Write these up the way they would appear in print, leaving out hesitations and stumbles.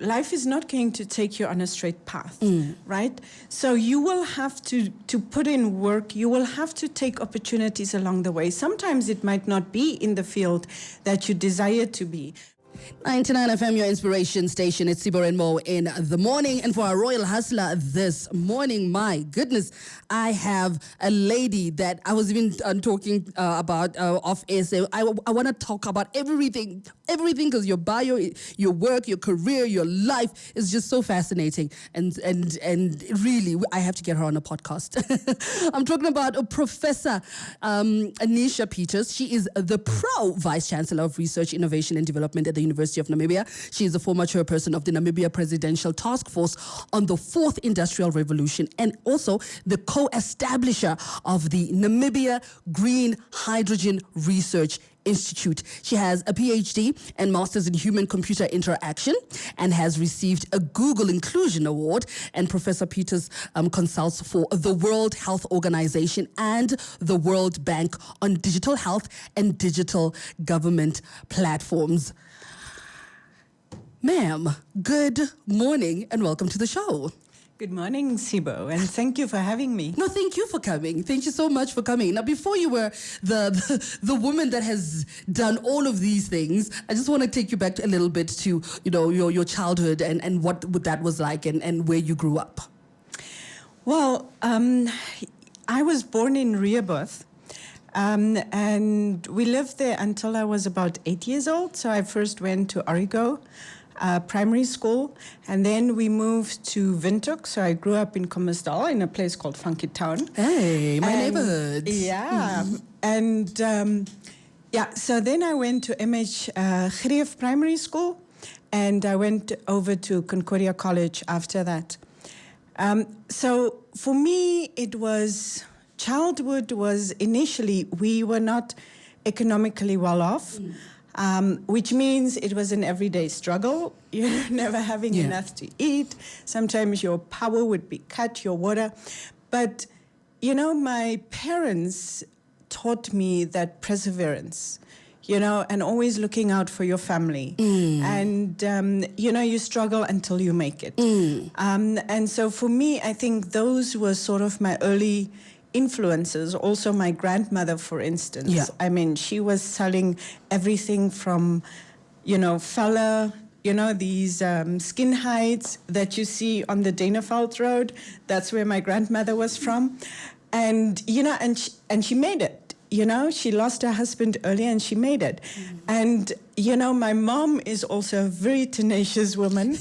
life is not going to take you on a straight path, right? So you will have to put in work. You will have to take opportunities along the way. Sometimes it might not be in the field that you desire to be. 99 FM, your inspiration station. It's Sibor and Mo in the morning. And for our Royal Hustler this morning, my goodness, I have a lady that I was even talking about off air. So I want to talk about everything, because your bio, your work, your career, your life is just so fascinating. And really, I have to get her on a podcast. I'm talking about Professor Anicia Peters. She is the Vice-Chancellor of Research, Innovation and Development at the University of Namibia. She is the former chairperson of the Namibia Presidential Task Force on the Fourth Industrial Revolution and also the co-establisher of the Namibia Green Hydrogen Research Institute. She has a PhD and Master's in Human-Computer Interaction and has received a Google Inclusion Award. And Professor Peters consults for the World Health Organization and the World Bank on digital health and digital government platforms. Ma'am, good morning and welcome to the show. Good morning, Sibo, and thank you for having me. No, thank you for coming. Thank you so much for coming. Now, before you were the woman that has done all of these things, I just want to take you back a little bit to, your childhood and what that was like and where you grew up. Well, I was born in Rehoboth, and we lived there until I was about 8 years old. So I first went to Origo primary school, and then we moved to Windhoek. So I grew up in Commersdal in a place called Funky Town. Hey, my neighborhood. Yeah. And so then I went to MH Greef Primary School, and I went over to Concordia College after that. So for me, childhood was initially, we were not economically well off. Which means it was an everyday struggle. You're never having enough to eat. Sometimes your power would be cut, your water. But, my parents taught me that perseverance, and always looking out for your family. And, you struggle until you make it. And so for me, I think those were sort of my early influences. Also my grandmother, for instance. Yeah. I mean, she was selling everything from, fella, these skin hides that you see on the Daneveld Road. That's where my grandmother was from. And, and she made it. She lost her husband early and she made it. And, my mom is also a very tenacious woman.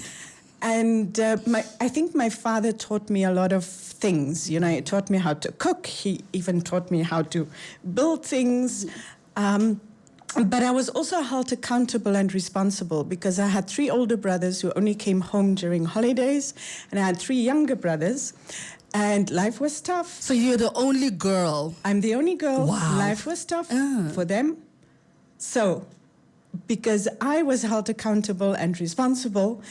And I think my father taught me a lot of things. He taught me how to cook. He even taught me how to build things. But I was also held accountable and responsible because I had 3 older brothers who only came home during holidays. And I had 3 younger brothers. And life was tough. So you're the only girl? I'm the only girl. Wow. Life was tough for them. So because I was held accountable and responsible,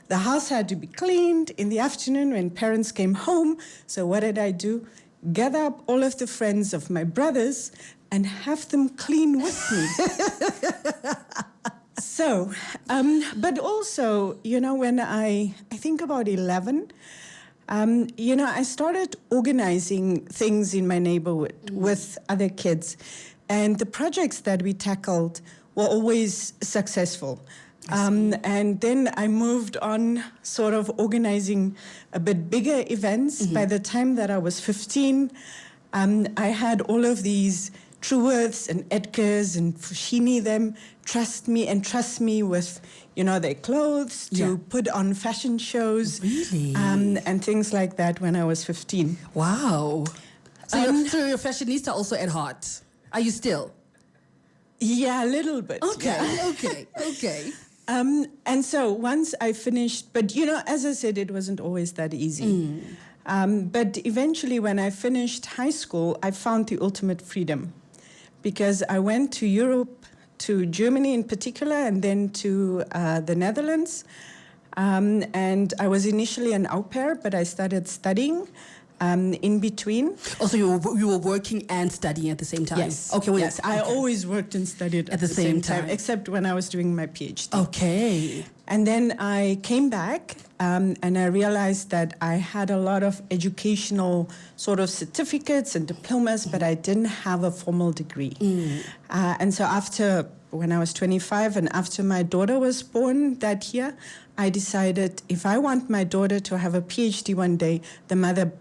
the house had to be cleaned in the afternoon when parents came home. So what did I do? Gather up all of the friends of my brothers and have them clean with me. So, but also, when I think about 11, I started organizing things in my neighborhood with other kids. And the projects that we tackled were always successful. And then I moved on sort of organizing a bit bigger events. By the time that I was 15, I had all of these Truworths and Edgars and Fushini them trust me with, their clothes to put on fashion shows. Really? And things like that when I was 15. Wow. So you're a fashionista also at heart. Are you still? Yeah, a little bit. Okay, yeah. okay. And so once I finished, but as I said, it wasn't always that easy. But eventually when I finished high school, I found the ultimate freedom because I went to Europe, to Germany in particular, and then to the Netherlands. And I was initially an au pair, but I started studying in between. Also, you were working and studying at the same time? Yes. Okay. Yes, I always worked and studied at the same time, except when I was doing my PhD. Okay. And then I came back and I realized that I had a lot of educational sort of certificates and diplomas, but I didn't have a formal degree. And so when I was 25 and after my daughter was born that year, I decided if I want my daughter to have a PhD one day, the mother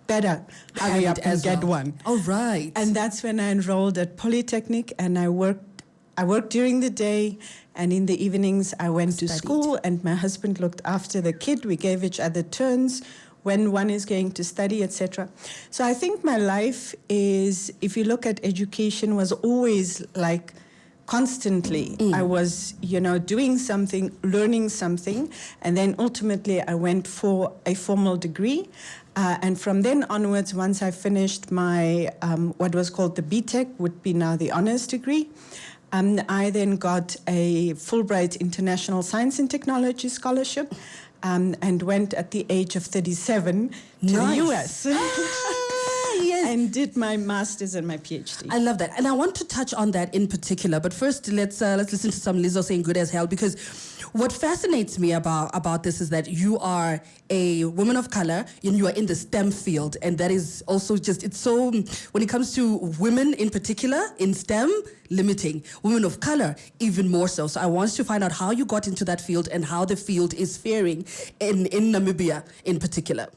better hurry up and get one. All right. And that's when I enrolled at Polytechnic, and I worked during the day, and in the evenings I went to school, and my husband looked after the kid. We gave each other turns when one is going to study, etc. So I think my life is, if you look at education, was always like constantly. I was, doing something, learning something, and then ultimately I went for a formal degree. And from then onwards, once I finished my, what was called the BTech, would be now the honors degree, I then got a Fulbright International Science and Technology Scholarship and went at the age of 37 to the US. Yes. And did my master's and my PhD. I love that. And I want to touch on that in particular. But first, let's listen to some Lizzo saying good as hell, because what fascinates me about this is that you are a woman of color and you are in the STEM field. And that is also it's so, when it comes to women in particular in STEM, limiting. Women of color, even more so. So I want to find out how you got into that field and how the field is faring in Namibia in particular.